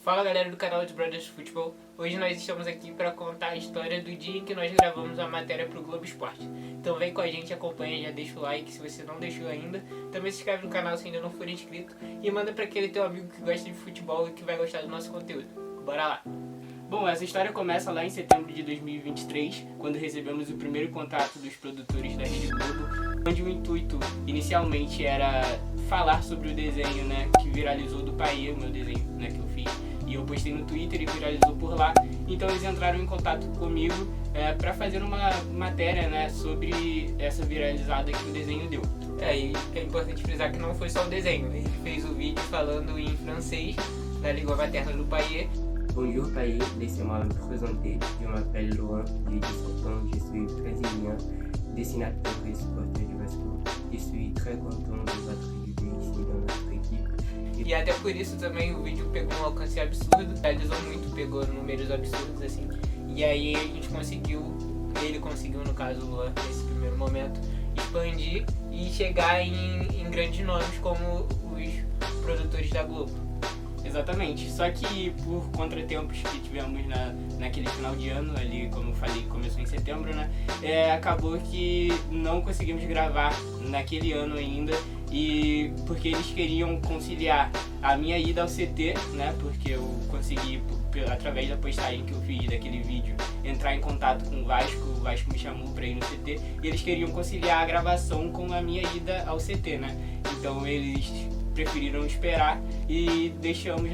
Fala galera do canal de Brothers Futebol. Hoje nós estamos aqui para contar a história do dia em que nós gravamos a matéria para o Globo Esporte. Então vem com a gente, acompanha, já deixa o like se você não deixou ainda. Também se inscreve no canal se ainda não for inscrito. E manda para aquele teu amigo que gosta de futebol e que vai gostar do nosso conteúdo. Bora lá! Bom, essa história começa lá em setembro de 2023, quando recebemos o primeiro contato dos produtores da Rede Globo, onde o intuito inicialmente era falar sobre o desenho, que viralizou do Paê, o meu desenho, que eu fiz, e eu postei no Twitter e viralizou por lá. Então eles entraram em contato comigo para fazer uma matéria, sobre essa viralizada que o desenho deu. E é importante frisar que não foi só o desenho, ele fez o vídeo falando em francês, da língua materna do Paê. Bonjour Paye, laissez-moi me présenter. Je m'appelle Laurent, j'ai 17 ans, je suis brésilien, dessinateur et supporter du Vasco. Je suis très content de votre arrivée ici dans notre équipe. E até por isso também o vídeo pegou um alcance absurdo, realizou muito, pegou números absurdos assim. E aí a gente ele conseguiu no caso o Luan, nesse primeiro momento, expandir e chegar em grandes nomes como os produtores da Globo. Exatamente, só que por contratempos que tivemos naquele final de ano, ali como eu falei, começou em setembro, acabou que não conseguimos gravar naquele ano ainda, e porque eles queriam conciliar a minha ida ao CT, porque eu consegui, através da postagem que eu fiz daquele vídeo, entrar em contato com o Vasco me chamou para ir no CT, e eles queriam conciliar a gravação com a minha ida ao CT, Então eles preferiram esperar e deixamos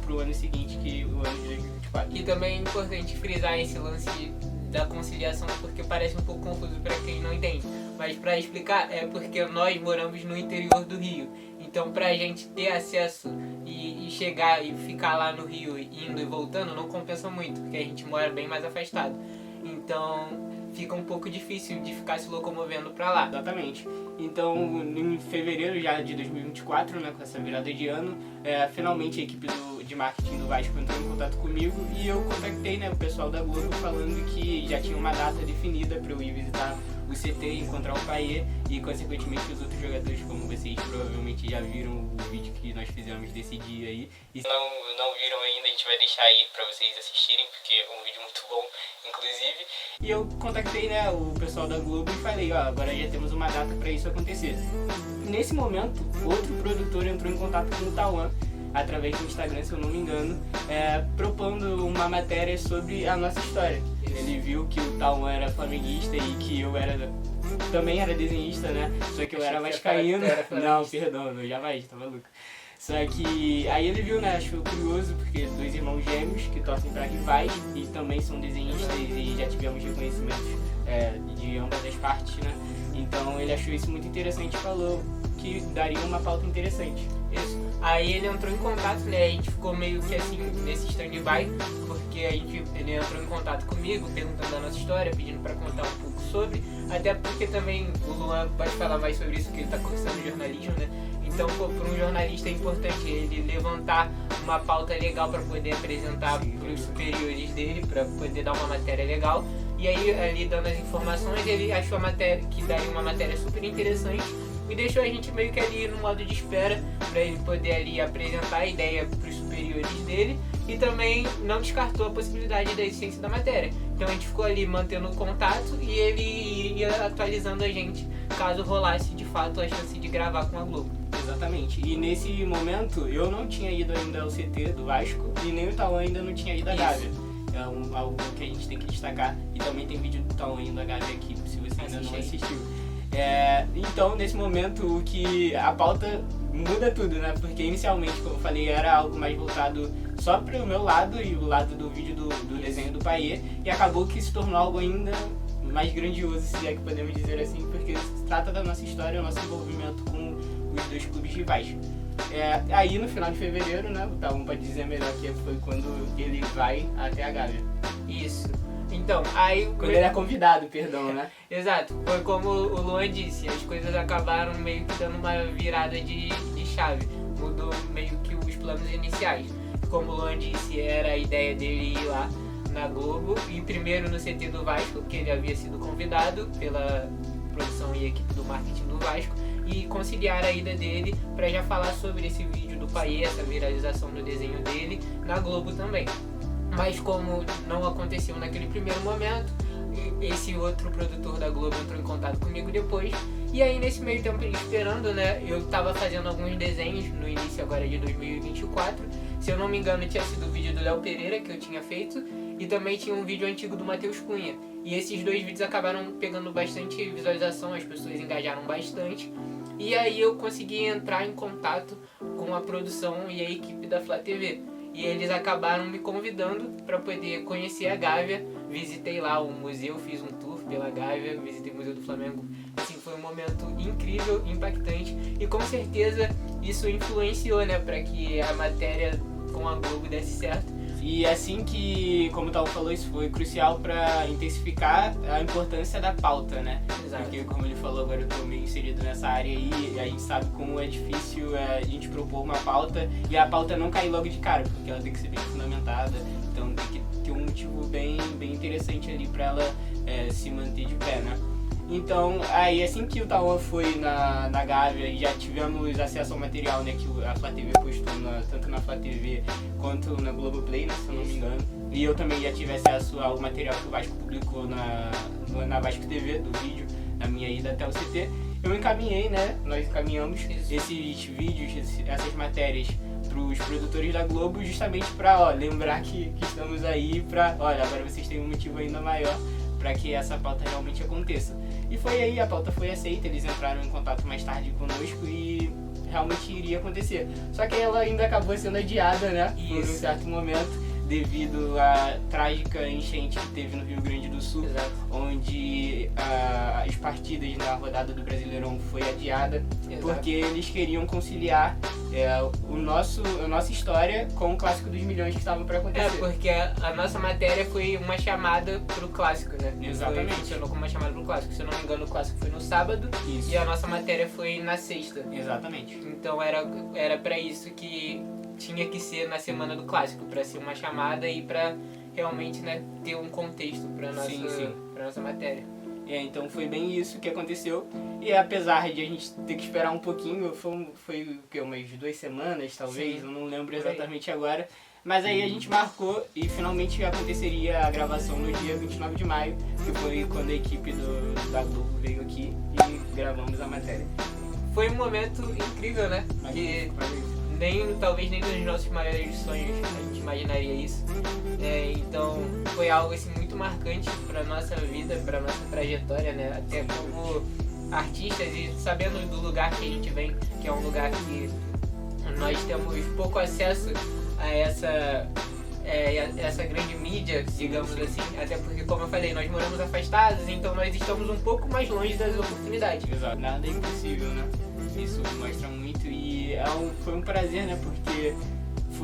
pro ano seguinte, que o ano de 2024. E também é importante frisar esse lance da conciliação, porque parece um pouco confuso para quem não entende. Mas para explicar, é porque nós moramos no interior do Rio. Então pra gente ter acesso e chegar e ficar lá no Rio, indo e voltando, não compensa muito, porque a gente mora bem mais afastado. Então fica um pouco difícil de ficar se locomovendo pra lá. Exatamente. Então, em fevereiro já de 2024, com essa virada de ano, finalmente a equipe de marketing do Vasco entrou em contato comigo e eu contactei o pessoal da Globo falando que já tinha uma data definida para eu ir visitar o CT, encontrar o Paê e, consequentemente, os outros jogadores, como vocês provavelmente já viram o vídeo que nós fizemos desse dia aí. E se não viram ainda, a gente vai deixar aí para vocês assistirem, porque é um vídeo muito bom, inclusive. E eu contactei o pessoal da Globo e falei, agora já temos uma data para isso acontecer. Nesse momento, outro produtor entrou em contato com o Tauan, através do Instagram, se eu não me engano, propondo uma matéria sobre a nossa história. Ele viu que o Tauan era flamenguista e que eu também era desenhista, Só que eu era vascaíno. Não, perdão, eu jamais, tá maluco. Só que aí ele viu, achou curioso, porque dois irmãos gêmeos que torcem para rivais e também são desenhistas e já tivemos reconhecimentos de ambas as partes, Então ele achou isso muito interessante e falou que daria uma pauta interessante. Isso. Aí ele entrou em contato, a gente ficou meio que assim, nesse stand-by, porque ele entrou em contato comigo, perguntando a nossa história, pedindo para contar um pouco sobre, até porque também o Luan pode falar mais sobre isso, que ele está cursando jornalismo, Então, para um jornalista é importante ele levantar uma pauta legal para poder apresentar para os superiores dele, para poder dar uma matéria legal. E aí, ali dando as informações, ele achou a matéria, que daria uma matéria super interessante, e deixou a gente meio que ali no modo de espera para ele poder ali apresentar a ideia para os superiores dele, e também não descartou a possibilidade da existência da matéria. Então a gente ficou ali mantendo o contato e ele ia atualizando a gente caso rolasse de fato a chance de gravar com a Globo. Exatamente. E nesse momento eu não tinha ido ainda ao CT do Vasco e nem o Tauan ainda não tinha ido à Gávea. É algo que a gente tem que destacar. E também tem vídeo do Tauan indo à Gávea aqui, se você ainda não assistiu. Então, nesse momento, a pauta muda tudo, Porque inicialmente, como eu falei, era algo mais voltado só para o meu lado e o lado do vídeo do desenho do Paê, e acabou que se tornou algo ainda mais grandioso, se é que podemos dizer assim, porque se trata da nossa história, o nosso envolvimento com os dois clubes rivais. Aí no final de fevereiro, o Tauan pode dizer melhor, que foi quando ele vai até a Gávea. Isso. Então, aí... Quando ele é convidado, perdão, Exato. Foi como o Luan disse, as coisas acabaram meio que dando uma virada de chave. Mudou meio que os planos iniciais. Como o Luan disse, era a ideia dele ir lá na Globo, e primeiro no CT do Vasco, que ele havia sido convidado pela produção e equipe do marketing do Vasco, e conciliar a ida dele para já falar sobre esse vídeo do acompanhei essa viralização do desenho dele na Globo também. Mas como não aconteceu naquele primeiro momento, esse outro produtor da Globo entrou em contato comigo depois. E aí nesse meio tempo esperando, né, eu tava fazendo alguns desenhos no início agora de 2024. Se eu não me engano tinha sido o vídeo do Léo Pereira que eu tinha feito. E também tinha um vídeo antigo do Matheus Cunha. E esses dois vídeos acabaram pegando bastante visualização, as pessoas engajaram bastante. E aí eu consegui entrar em contato com a produção e a equipe da Flá TV. E eles acabaram me convidando para poder conhecer a Gávea. Visitei lá o museu, fiz um tour pela Gávea, visitei o Museu do Flamengo. Assim, foi um momento incrível, impactante. E com certeza isso influenciou, né, para que a matéria com a Globo desse certo. E assim que, como o Talo falou, isso foi crucial para intensificar a importância da pauta, né? Exato. Porque, como ele falou, agora eu tô meio inserido nessa área aí, e a gente sabe como é difícil a gente propor uma pauta e a pauta não cair logo de cara, porque ela tem que ser bem fundamentada, então tem que ter um motivo bem interessante ali para ela se manter de pé, né? Então, aí assim que o Tauan foi na Gávea e já tivemos acesso ao material, né, que a Flá TV postou tanto na Flá TV quanto na Globoplay, né, se eu não me engano. E eu também já tive acesso ao material que o Vasco publicou na Vasco TV, do vídeo, na minha ida até o CT. Eu encaminhei, né, nós encaminhamos esses vídeos, essas matérias para os produtores da Globo justamente para lembrar que estamos aí para, olha, agora vocês têm um motivo ainda maior para que essa pauta realmente aconteça. E foi aí, a pauta foi aceita, eles entraram em contato mais tarde conosco e realmente iria acontecer. Só que ela ainda acabou sendo adiada, né, por um certo momento, devido à trágica enchente que teve no Rio Grande do Sul. Exato. Onde as partidas na rodada do Brasileirão foi adiada. Exato. Porque eles queriam conciliar a nossa história com o Clássico dos Milhões que estavam para acontecer. Porque a nossa matéria foi uma chamada pro Clássico, né? Exatamente. Funcionou como uma chamada pro Clássico. Se eu não me engano, o Clássico foi no sábado. Isso. E a nossa matéria foi na sexta. Exatamente. Então era pra isso que tinha que ser na semana do Clássico, pra ser uma chamada e pra realmente, né, ter um contexto pra nossa matéria. Então foi bem isso que aconteceu. E apesar de a gente ter que esperar um pouquinho, foi o que, umas 2 semanas talvez, eu não lembro exatamente agora. Mas aí a gente marcou e finalmente aconteceria a gravação no dia 29 de maio, que foi quando a equipe da Globo veio aqui e gravamos a matéria. Foi um momento incrível, né? Que talvez nem nos nossos maiores sonhos a gente imaginaria isso. Então foi algo assim muito marcante para nossa vida, para nossa trajetória, né? Até como artistas e sabendo do lugar que a gente vem, que é um lugar que nós temos pouco acesso a essa grande mídia, digamos assim, até porque, como eu falei, nós moramos afastados, então nós estamos um pouco mais longe das oportunidades. Exato, nada é impossível, né? Isso mostra muito e foi um prazer, né? Porque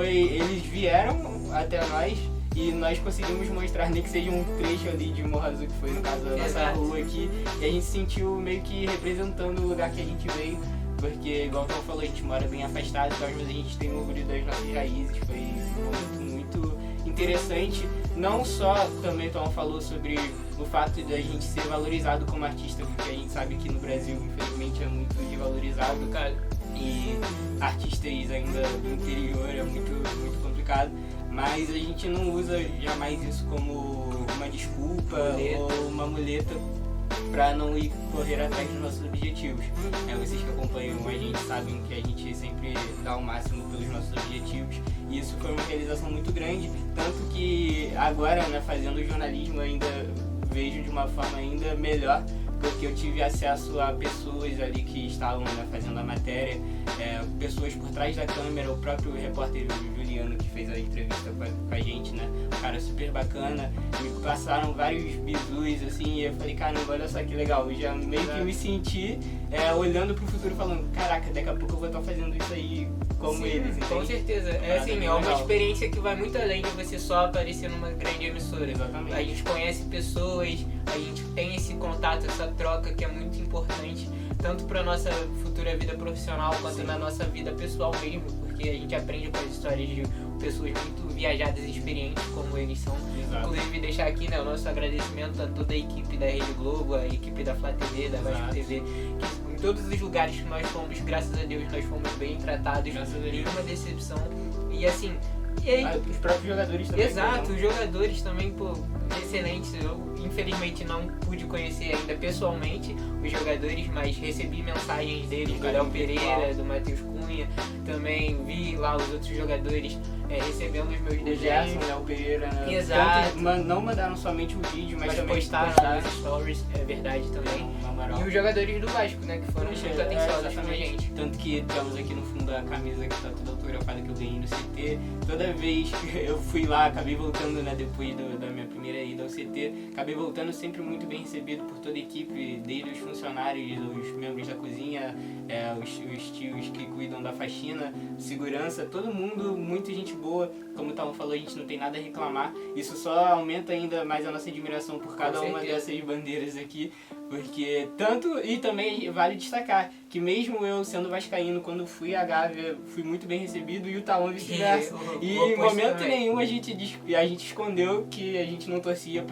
eles vieram até nós e nós conseguimos mostrar, nem que seja um trecho ali de Morro Azul, que foi no caso da nossa rua aqui, e a gente se sentiu meio que representando o lugar que a gente veio, porque, igual o Tom falou, a gente mora bem afastado, mas a gente tem orgulho das nossas raízes. Foi um momento muito interessante. Não só, também o Tom falou sobre o fato de a gente ser valorizado como artista, porque a gente sabe que no Brasil, infelizmente, é muito desvalorizado, cara, e artistas ainda do interior é muito complicado, mas a gente não usa jamais isso como uma desculpa ou uma muleta para não ir correr atrás dos nossos objetivos. Vocês que acompanham a gente sabem que a gente sempre dá o máximo pelos nossos objetivos e isso foi uma realização muito grande, tanto que agora, né, fazendo jornalismo ainda vejo de uma forma ainda melhor, porque eu tive acesso a pessoas ali que estavam, né, fazendo a matéria, pessoas por trás da câmera, o próprio repórter Juliano que fez a entrevista com a gente, né, um cara super bacana, me passaram vários bisus, assim, e eu falei, caramba, olha só que legal, eu já meio que me senti olhando pro futuro falando, caraca, daqui a pouco eu vou estar fazendo isso aí como eles, entende? Com certeza, é uma experiência que vai muito além de você só aparecer numa grande emissora. Exatamente. A gente conhece pessoas, a gente tem esse contato, essa troca que é muito importante, tanto para nossa futura vida profissional quanto na nossa vida pessoal mesmo, porque a gente aprende com as histórias de pessoas muito viajadas e experientes como eles são. Exato. Inclusive deixar aqui, né, o nosso agradecimento a toda a equipe da Rede Globo, a equipe da Flá TV, da Vasco TV, que todos os lugares que nós fomos, graças a Deus, nós fomos bem tratados, Graças a Deus. nenhuma decepção. E assim, e aí, Os próprios jogadores também. exato, os jogadores também, pô, excelentes. Eu infelizmente não pude conhecer ainda pessoalmente os jogadores, mas recebi mensagens deles, do Léo Pereira, do Matheus Cunha, também vi lá os outros jogadores recebendo os meus O desenhos. Gerson, o Léo Pereira, né? Exato. Tanto, não mandaram somente o vídeo, mas também postaram nos stories, é verdade também. Na moral. E os jogadores do Vasco, né, que foram muito atenciosos com a gente. Tanto que temos aqui no fundo a camisa que tá toda autografada que eu ganhei no CT. Toda vez que eu fui lá, acabei voltando, né, depois da minha primeira ida ao CT, acabei voltando sempre muito bem recebido por toda a equipe, desde os funcionários, os membros da cozinha, os tios que cuidam da faxina, segurança, todo mundo, muita gente boa. Como o Talon falou, a gente não tem nada a reclamar. Isso só aumenta ainda mais a nossa admiração por cada uma dessas bandeiras aqui. Porque tanto, e também vale destacar que mesmo eu sendo vascaíno, quando fui a Gávea, fui muito bem recebido e o Talon vice-versa. E em momento nenhum a gente escondeu que a gente não torcia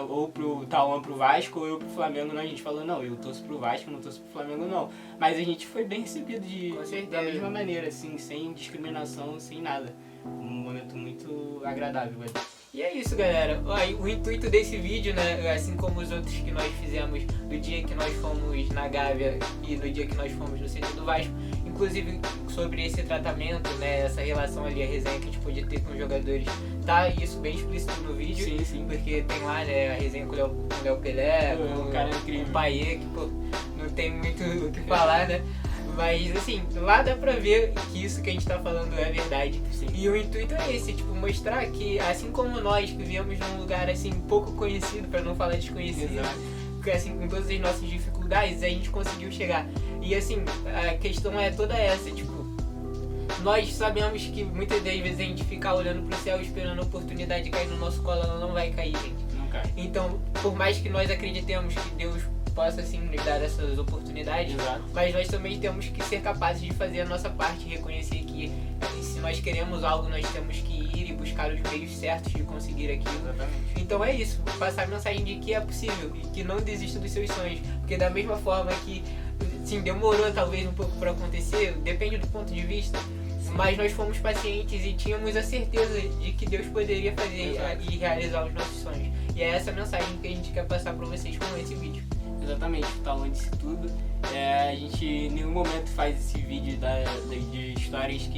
ou pro Talon pro Vasco ou eu pro Flamengo, não. A gente falou, não, eu torço pro Vasco, não torço pro Flamengo, não. Mas a gente foi bem recebido da mesma maneira, assim, sem discriminação, sem nada. Um momento muito agradável, velho. E é isso, galera. O intuito desse vídeo, né, assim como os outros que nós fizemos no dia que nós fomos na Gávea e no dia que nós fomos no CT do Vasco, inclusive sobre esse tratamento, né, essa relação ali, a resenha que a gente podia ter com os jogadores, tá isso bem explícito no vídeo. Sim, sim. Porque tem lá, né, a resenha com o Léo Pelé, Um cara incrível. com o Paiê, que, pô, não tem muito o que falar, né? Mas assim, lá dá pra ver que isso que a gente tá falando é verdade. Sim. E o intuito é esse, tipo, mostrar que assim como nós que viemos num lugar assim pouco conhecido, pra não falar desconhecido, assim, com todas as nossas dificuldades, a gente conseguiu chegar. E assim, a questão é toda essa, tipo, nós sabemos que muitas das vezes a gente ficar olhando pro céu esperando a oportunidade de cair no nosso colo, ela não vai cair, gente. Não cai. Então, por mais que nós acreditemos que Deus possa assim nos dar essas oportunidades, Exato. mas nós também temos que ser capazes de fazer a nossa parte, reconhecer que se nós queremos algo, nós temos que ir e buscar os meios certos de conseguir aquilo. Exatamente. Então é isso, passar a mensagem de que é possível e que não desista dos seus sonhos, porque da mesma forma que sim, demorou talvez um pouco para acontecer, depende do ponto de vista, mas nós fomos pacientes e tínhamos a certeza de que Deus poderia fazer e realizar os nossos sonhos. E é essa mensagem que a gente quer passar para vocês com esse vídeo. Exatamente, o Talon disse tudo. A gente em nenhum momento faz esse vídeo de histórias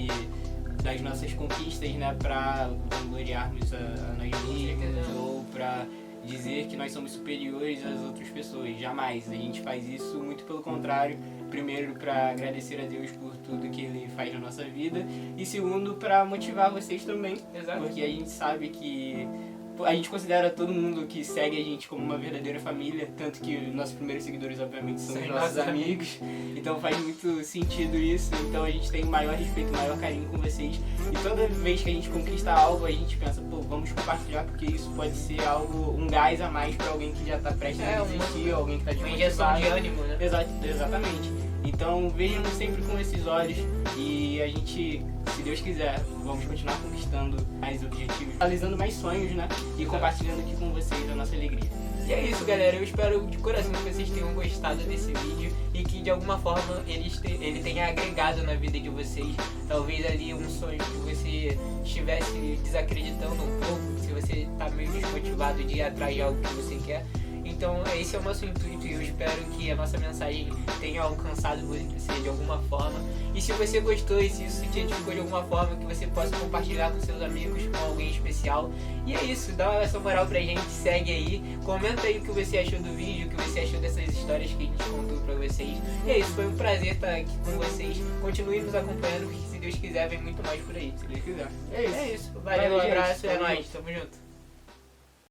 das nossas conquistas, né, pra vangloriarmos a nós mesmos ou pra dizer que nós somos superiores às outras pessoas. Jamais. A gente faz isso muito pelo contrário. Primeiro, para agradecer a Deus por tudo que Ele faz na nossa vida. E segundo, para motivar vocês também. Exato. Porque a gente sabe que a gente considera todo mundo que segue a gente como uma verdadeira família, tanto que nossos primeiros seguidores, obviamente, são os nossos amigos. Então faz muito sentido isso. Então a gente tem o maior respeito, o maior carinho com vocês. E toda vez que a gente conquista algo, a gente pensa, pô, vamos compartilhar, porque isso pode ser algo, um gás a mais para alguém que já tá prestes a desistir, alguém que tá Uma injeção de ânimo, né? Exatamente. Então vejam sempre com esses olhos e a gente, se Deus quiser, vamos continuar conquistando mais objetivos, realizando mais sonhos, né? E compartilhando aqui com vocês a nossa alegria. E é isso, galera. Eu espero de coração que vocês tenham gostado desse vídeo e que de alguma forma ele tenha agregado na vida de vocês. Talvez ali um sonho que você estivesse desacreditando um pouco, se você está meio desmotivado de ir atrás de algo que você quer. Então esse é o nosso intuito e eu espero que a nossa mensagem tenha alcançado você de alguma forma. E se você gostou e se isso te edificou de alguma forma, que você possa compartilhar com seus amigos, com alguém especial. E é isso, dá essa moral pra gente, segue aí, comenta aí o que você achou do vídeo, o que você achou dessas histórias que a gente contou pra vocês. E é isso, foi um prazer estar aqui com vocês. Continue nos acompanhando, porque se Deus quiser vem muito mais por aí. Se Deus quiser. É isso, valeu, um abraço, é nóis, tamo junto.